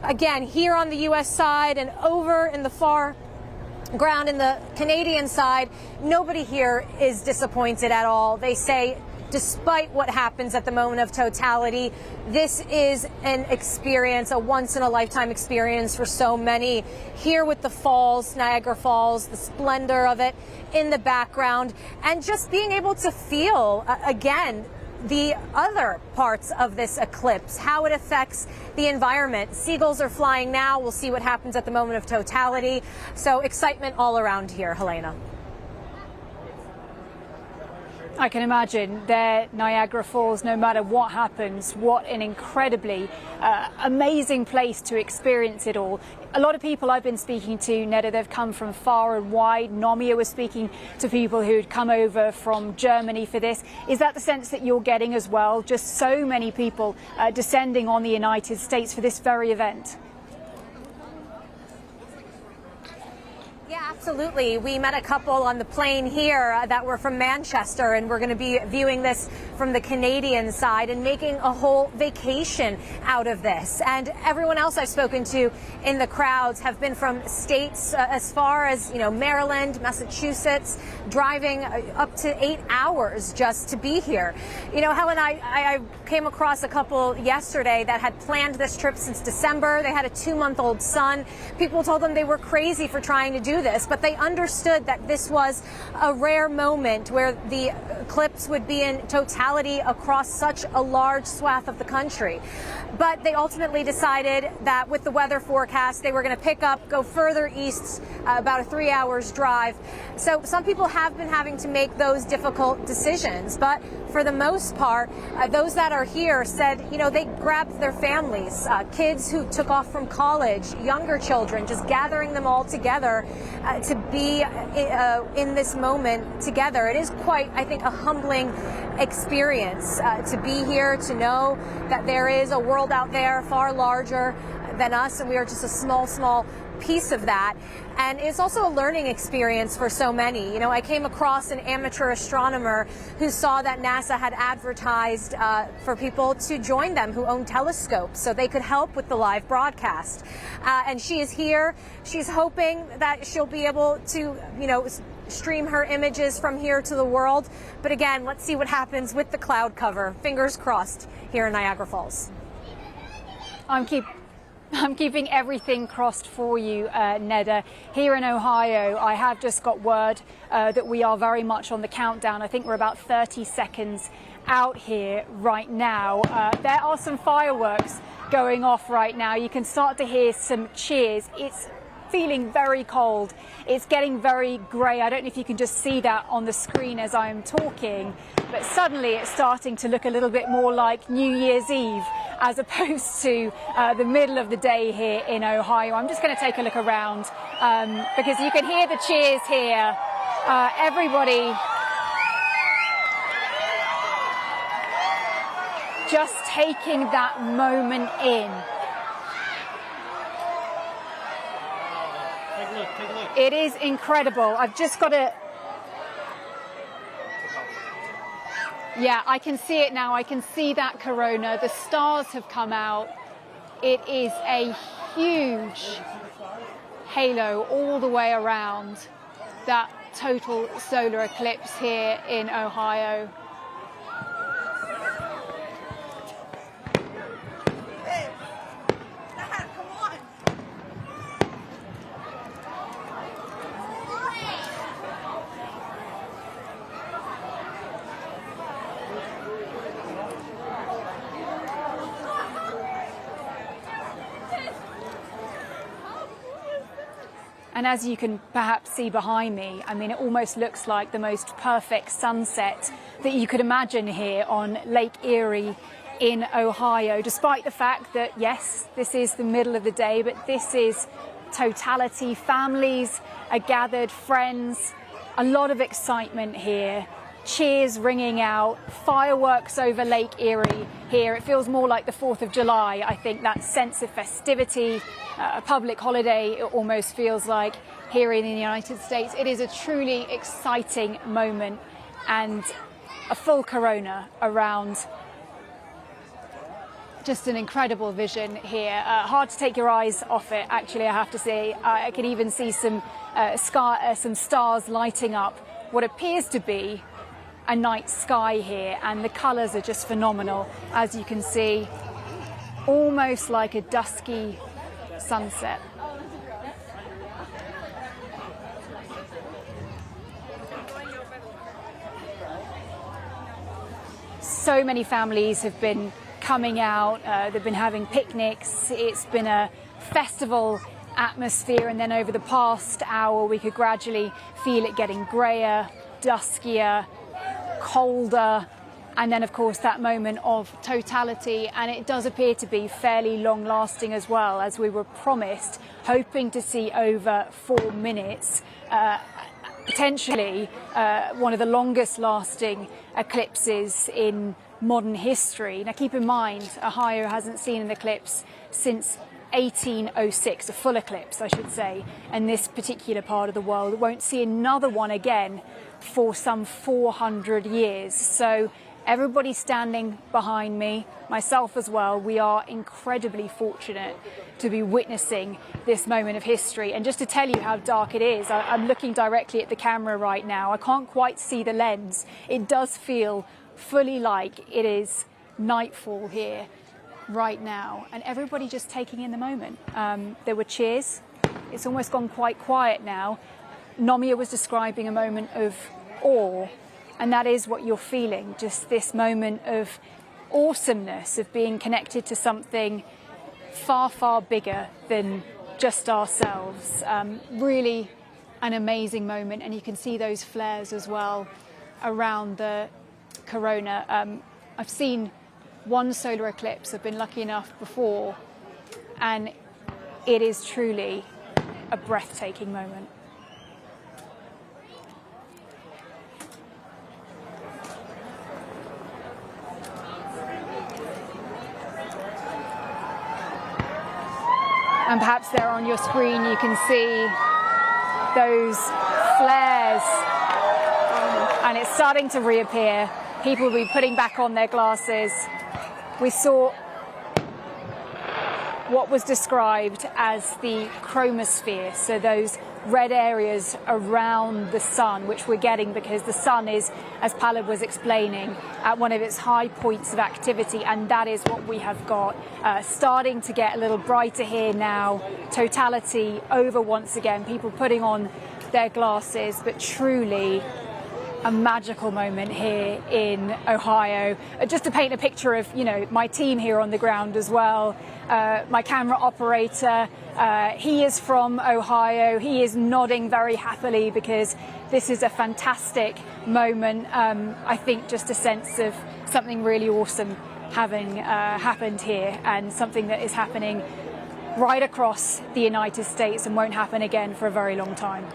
again, here on the U.S. side and over in the far ground in the Canadian side, nobody here is disappointed at all. They say, despite what happens at the moment of totality, this is an experience, a once-in-a-lifetime experience for so many. Here with the falls, Niagara Falls, the splendor of it in the background, and just being able to feel, again, the other parts of this eclipse, how it affects the environment. Seagulls are flying now. We'll see what happens at the moment of totality. So excitement all around here, Helena. I can imagine there, Niagara Falls, no matter what happens, what an incredibly amazing place to experience it all. A lot of people I've been speaking to, Neda, they've come from far and wide. Nomia was speaking to people who'd come over from Germany for this. Is that the sense that you're getting as well? Just so many people descending on the United States for this very event? Yeah, absolutely. We met a couple on the plane here that were from Manchester, and we're going to be viewing this from the Canadian side and making a whole vacation out of this. And everyone else I've spoken to in the crowds have been from states as far as, Maryland, Massachusetts, driving up to 8 hours just to be here. Helen, I came across a couple yesterday that had planned this trip since December. They had a 2-month-old son. People told them they were crazy for trying to do this, but they understood that this was a rare moment where the eclipse would be in totality across such a large swath of the country. But they ultimately decided that with the weather forecast, they were going to pick up, go further east, about a 3 hours drive. So some people have been having to make those difficult decisions, but for the most part, those that are here said, they grabbed their families, kids who took off from college, younger children, just gathering them all together to be in this moment together. It is quite, I think, a humbling experience to be here, to know that there is a world out there far larger than us, and we are just a small piece of that. And it's also a learning experience for so many. I came across an amateur astronomer who saw that NASA had advertised for people to join them who own telescopes so they could help with the live broadcast. And she is here. She's hoping that she'll be able to, stream her images from here to the world. But again, let's see what happens with the cloud cover. Fingers crossed here in Niagara Falls. I'm keeping everything crossed for you, Neda. Here in Ohio, I have just got word that we are very much on the countdown. I think we're about 30 seconds out here right now. There are some fireworks going off right now. You can start to hear some cheers. It's feeling very cold. It's getting very grey. I don't know if you can just see that on the screen as I'm talking, but suddenly it's starting to look a little bit more like New Year's Eve as opposed to the middle of the day here in Ohio. I'm just going to take a look around because you can hear the cheers here. Everybody just taking that moment in. Take a look. It is incredible. I've just got to... Yeah, I can see it now. I can see that corona. The stars have come out. It is a huge halo all the way around that total solar eclipse here in Ohio. And as you can perhaps see behind me, I mean, it almost looks like the most perfect sunset that you could imagine here on Lake Erie in Ohio, despite the fact that, yes, this is the middle of the day, but this is totality. Families are gathered, friends, a lot of excitement here. Cheers ringing out, fireworks over Lake Erie here. It feels more like the 4th of July, I think, that sense of festivity, a public holiday, it almost feels like here in the United States. It is a truly exciting moment, and a full corona around Just an incredible vision here. Hard to take your eyes off it, actually, I have to say. I can even see some stars lighting up what appears to be a night sky here, and the colours are just phenomenal. As you can see, almost like a dusky sunset. So many families have been coming out, they've been having picnics, it's been a festival atmosphere, and then over the past hour we could gradually feel it getting greyer, duskier, colder, and then of course that moment of totality, and it does appear to be fairly long lasting as well, as we were promised, hoping to see over 4 minutes, potentially one of the longest lasting eclipses in modern history. Now keep in mind, Ohio hasn't seen an eclipse since 1806, a full eclipse I should say, in this particular part of the world. It won't see another one again for some 400 years. So everybody standing behind me, myself as well, we are incredibly fortunate to be witnessing this moment of history. And just to tell you how dark it is, I'm looking directly at the camera right now. I can't quite see the lens. It does feel fully like it is nightfall here right now, and everybody just taking in the moment. There were cheers. It's almost gone quite quiet now. Nomia was describing a moment of awe, and that is what you're feeling, just this moment of awesomeness, of being connected to something far, far bigger than just ourselves. Really an amazing moment, and you can see those flares as well around the corona. I've seen one solar eclipse, I've been lucky enough before, and it is truly a breathtaking moment. And perhaps there on your screen you can see those flares, and it's starting to reappear. People will be putting back on their glasses. We saw what was described as the chromosphere, so those red areas around the sun, which we're getting because the sun is, as Palad was explaining, at one of its high points of activity, and that is what we have got. Starting to get a little brighter here now, totality over once again, people putting on their glasses, but truly a magical moment here in Ohio. Just to paint a picture of, you know, my team here on the ground as well. My camera operator, he is from Ohio. He is nodding very happily because this is a fantastic moment. I think just a sense of something really awesome having happened here, and something that is happening right across the United States and won't happen again for a very long time.